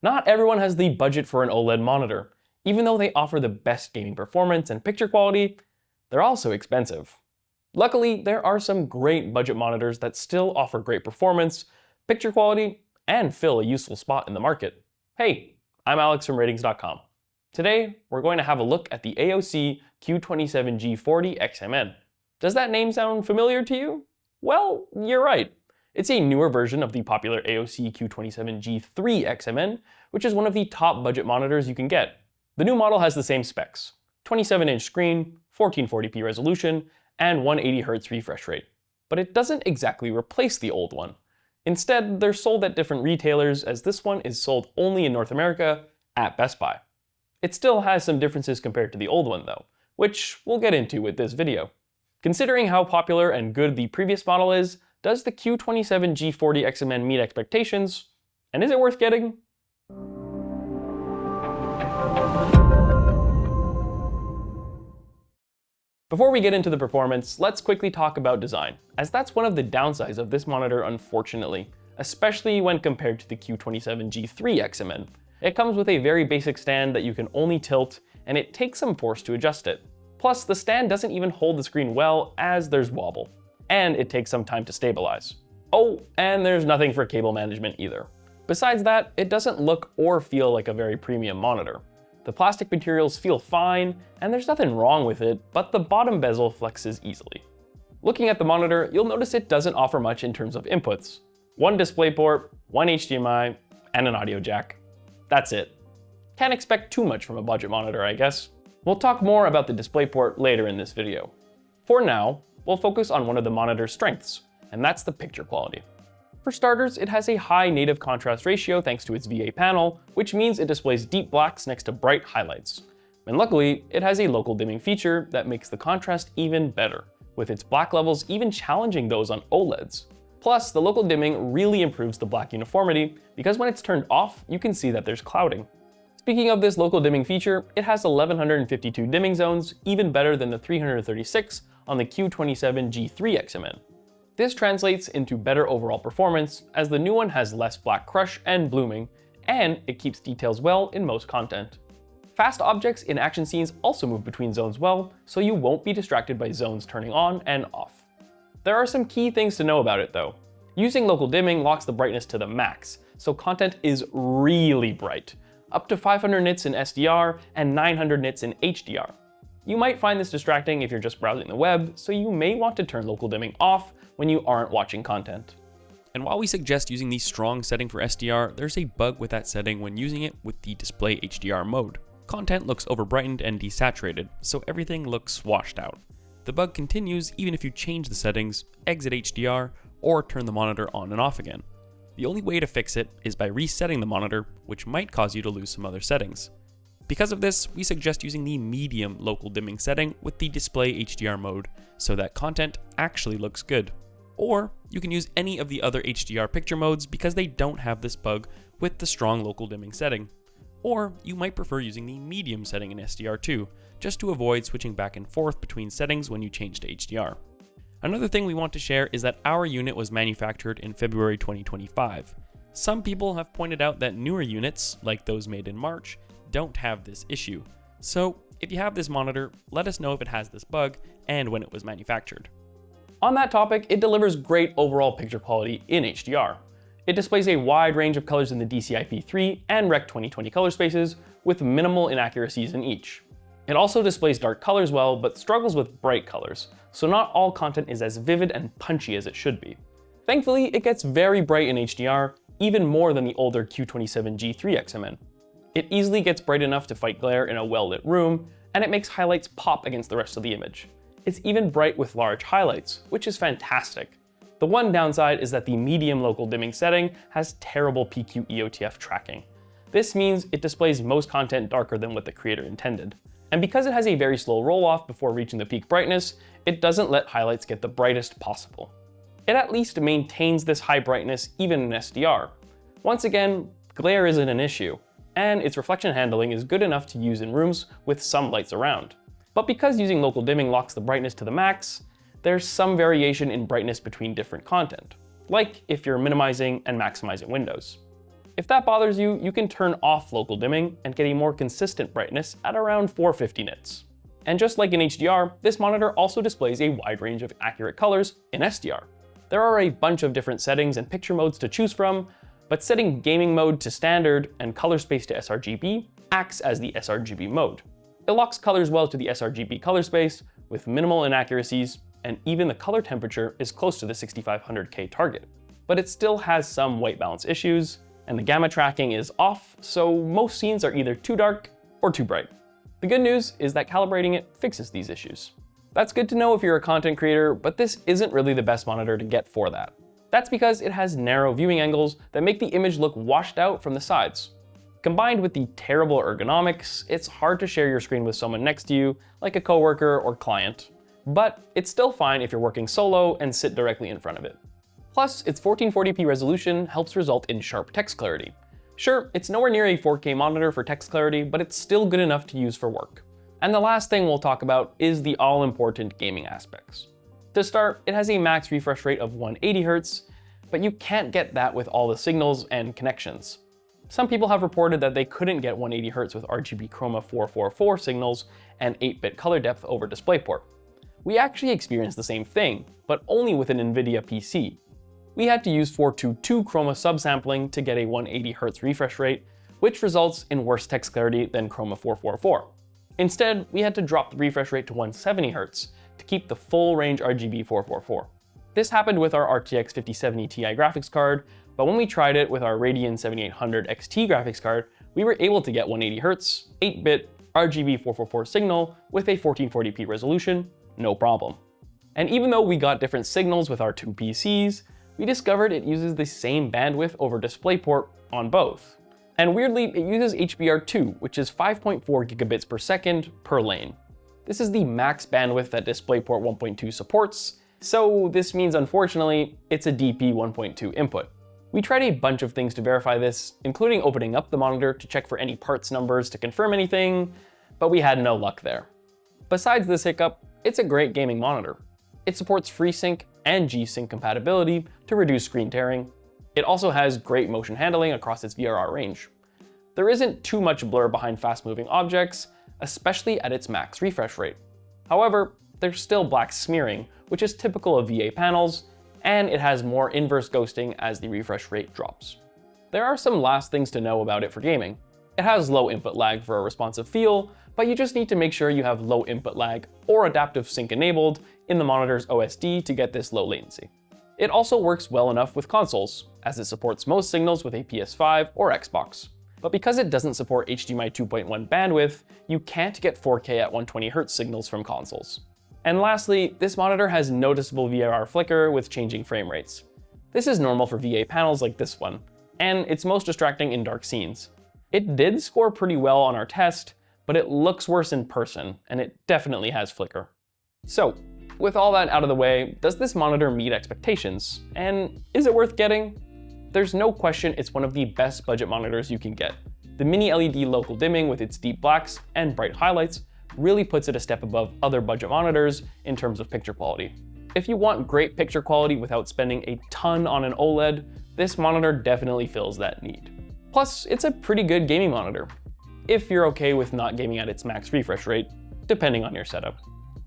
Not everyone has the budget for an OLED monitor. Even though they offer the best gaming performance and picture quality, they're also expensive. Luckily, there are some great budget monitors that still offer great performance, picture quality, and fill a useful spot in the market. Hey, I'm Alex from Rtings.com. Today, we're going to have a look at the AOC Q27G40XMN. Does that name sound familiar to you? Well, you're right. It's a newer version of the popular AOC Q27G3XMN, which is one of the top budget monitors you can get. The new model has the same specs: 27-inch screen, 1440p resolution, and 180Hz refresh rate. But it doesn't exactly replace the old one. Instead, they're sold at different retailers, as this one is sold only in North America at Best Buy. It still has some differences compared to the old one though, which we'll get into with this video. Considering how popular and good the previous model is, does the Q27G40XMN meet expectations? And is it worth getting? Before we get into the performance, let's quickly talk about design, as that's one of the downsides of this monitor, unfortunately, especially when compared to the Q27G3XMN. It comes with a very basic stand that you can only tilt, and it takes some force to adjust it. Plus, the stand doesn't even hold the screen well, as there's wobble, and it takes some time to stabilize. Oh, and there's nothing for cable management either. Besides that, it doesn't look or feel like a very premium monitor. The plastic materials feel fine, and there's nothing wrong with it, but the bottom bezel flexes easily. Looking at the monitor, you'll notice it doesn't offer much in terms of inputs. One DisplayPort, one HDMI, and an audio jack. That's it. Can't expect too much from a budget monitor, I guess. We'll talk more about the DisplayPort later in this video. For now, we'll focus on one of the monitor's strengths, and that's the picture quality. For starters, it has a high native contrast ratio thanks to its VA panel, which means it displays deep blacks next to bright highlights. And luckily, it has a local dimming feature that makes the contrast even better, with its black levels even challenging those on OLEDs. Plus, the local dimming really improves the black uniformity, because when it's turned off, you can see that there's clouding. Speaking of this local dimming feature, it has 1152 dimming zones, even better than the 336 on the Q27G3XMN. This translates into better overall performance, as the new one has less black crush and blooming, and it keeps details well in most content. Fast objects in action scenes also move between zones well, so you won't be distracted by zones turning on and off. There are some key things to know about it though. Using local dimming locks the brightness to the max, so content is really bright, up to 500 nits in SDR and 900 nits in HDR. You might find this distracting if you're just browsing the web, so you may want to turn local dimming off when you aren't watching content. And while we suggest using the strong setting for SDR, there's a bug with that setting when using it with the display HDR mode. Content looks overbrightened and desaturated, so everything looks washed out. The bug continues even if you change the settings, exit HDR, or turn the monitor on and off again. The only way to fix it is by resetting the monitor, which might cause you to lose some other settings. Because of this, we suggest using the medium local dimming setting with the display HDR mode, so that content actually looks good. Or you can use any of the other HDR picture modes because they don't have this bug with the strong local dimming setting. Or you might prefer using the medium setting in SDR too, just to avoid switching back and forth between settings when you change to HDR. Another thing we want to share is that our unit was manufactured in February 2025. Some people have pointed out that newer units, like those made in March, don't have this issue. So if you have this monitor, let us know if it has this bug and when it was manufactured. On that topic, it delivers great overall picture quality in HDR. It displays a wide range of colors in the DCI-P3 and Rec 2020 color spaces, with minimal inaccuracies in each. It also displays dark colors well, but struggles with bright colors, so not all content is as vivid and punchy as it should be. Thankfully, it gets very bright in HDR, even more than the older Q27G3XMN. It easily gets bright enough to fight glare in a well-lit room, and it makes highlights pop against the rest of the image. It's even bright with large highlights, which is fantastic. The one downside is that the medium local dimming setting has terrible PQ EOTF tracking. This means it displays most content darker than what the creator intended. And because it has a very slow roll-off before reaching the peak brightness, it doesn't let highlights get the brightest possible. It at least maintains this high brightness even in SDR. Once again, glare isn't an issue, and its reflection handling is good enough to use in rooms with some lights around. But because using local dimming locks the brightness to the max, there's some variation in brightness between different content, like if you're minimizing and maximizing windows. If that bothers you, you can turn off local dimming and get a more consistent brightness at around 450 nits. And just like in HDR, this monitor also displays a wide range of accurate colors in SDR. There are a bunch of different settings and picture modes to choose from, but setting gaming mode to standard and color space to sRGB acts as the sRGB mode. It locks colors well to the sRGB color space with minimal inaccuracies, and even the color temperature is close to the 6500K target. But it still has some white balance issues, and the gamma tracking is off, so most scenes are either too dark or too bright. The good news is that calibrating it fixes these issues. That's good to know if you're a content creator, but this isn't really the best monitor to get for that. That's because it has narrow viewing angles that make the image look washed out from the sides. Combined with the terrible ergonomics, it's hard to share your screen with someone next to you, like a coworker or client. But it's still fine if you're working solo and sit directly in front of it. Plus, its 1440p resolution helps result in sharp text clarity. Sure, it's nowhere near a 4K monitor for text clarity, but it's still good enough to use for work. And the last thing we'll talk about is the all-important gaming aspects. To start, it has a max refresh rate of 180 Hz, but you can't get that with all the signals and connections. Some people have reported that they couldn't get 180 Hz with RGB Chroma 444 signals and 8-bit color depth over DisplayPort. We actually experienced the same thing, but only with an NVIDIA PC. We had to use 422 Chroma subsampling to get a 180 Hz refresh rate, which results in worse text clarity than Chroma 444. Instead, we had to drop the refresh rate to 170 Hz to keep the full range RGB 444. This happened with our RTX 5070 Ti graphics card, but when we tried it with our Radeon 7800 XT graphics card, we were able to get 180 Hz, 8-bit RGB 444 signal with a 1440p resolution, no problem. And even though we got different signals with our two PCs, we discovered it uses the same bandwidth over DisplayPort on both. And weirdly, it uses HBR2, which is 5.4 gigabits per second per lane. This is the max bandwidth that DisplayPort 1.2 supports, so this means unfortunately, it's a DP 1.2 input. We tried a bunch of things to verify this, including opening up the monitor to check for any parts numbers to confirm anything, but we had no luck there. Besides this hiccup, it's a great gaming monitor. It supports FreeSync and G-Sync compatibility to reduce screen tearing. It also has great motion handling across its VRR range. There isn't too much blur behind fast-moving objects, especially at its max refresh rate. However, there's still black smearing, which is typical of VA panels, and it has more inverse ghosting as the refresh rate drops. There are some last things to know about it for gaming. It has low input lag for a responsive feel, but you just need to make sure you have low input lag or adaptive sync enabled in the monitor's OSD to get this low latency. It also works well enough with consoles, as it supports most signals with a PS5 or Xbox. But because it doesn't support HDMI 2.1 bandwidth, you can't get 4K at 120 Hz signals from consoles. And lastly, this monitor has noticeable VRR flicker with changing frame rates. This is normal for VA panels like this one, and it's most distracting in dark scenes. It did score pretty well on our test, but it looks worse in person, and it definitely has flicker. So, with all that out of the way, does this monitor meet expectations? And is it worth getting? There's no question it's one of the best budget monitors you can get. The mini LED local dimming with its deep blacks and bright highlights really puts it a step above other budget monitors in terms of picture quality. If you want great picture quality without spending a ton on an OLED, this monitor definitely fills that need. Plus, it's a pretty good gaming monitor, if you're okay with not gaming at its max refresh rate, depending on your setup.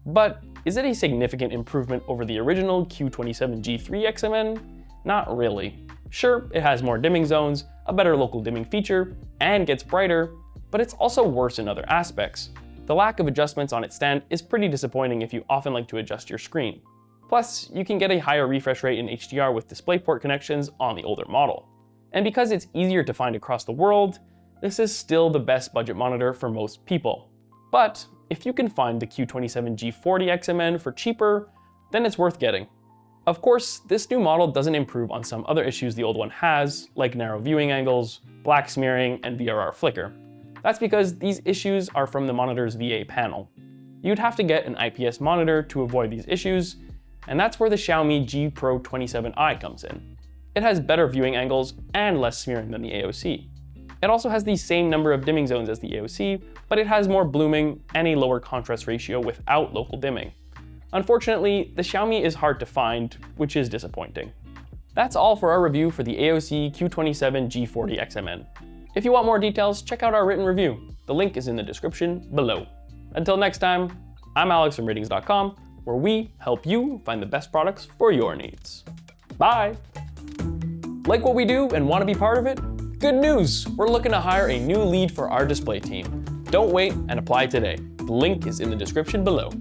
But is it a significant improvement over the original Q27G3XMN? Not really. Sure, it has more dimming zones, a better local dimming feature, and gets brighter, but it's also worse in other aspects. The lack of adjustments on its stand is pretty disappointing if you often like to adjust your screen. Plus, you can get a higher refresh rate in HDR with DisplayPort connections on the older model. And because it's easier to find across the world, this is still the best budget monitor for most people. But if you can find the Q27G40XMN for cheaper, then it's worth getting. Of course, this new model doesn't improve on some other issues the old one has, like narrow viewing angles, black smearing, and VRR flicker. That's because these issues are from the monitor's VA panel. You'd have to get an IPS monitor to avoid these issues, and that's where the Xiaomi G Pro 27i comes in. It has better viewing angles and less smearing than the AOC. It also has the same number of dimming zones as the AOC, but it has more blooming and a lower contrast ratio without local dimming. Unfortunately, the Xiaomi is hard to find, which is disappointing. That's all for our review for the AOC Q27G40XMN. If you want more details, check out our written review. The link is in the description below. Until next time, I'm Alex from Rtings.com, where we help you find the best products for your needs. Bye! Like what we do and want to be part of it? Good news! We're looking to hire a new lead for our display team. Don't wait and apply today. The link is in the description below.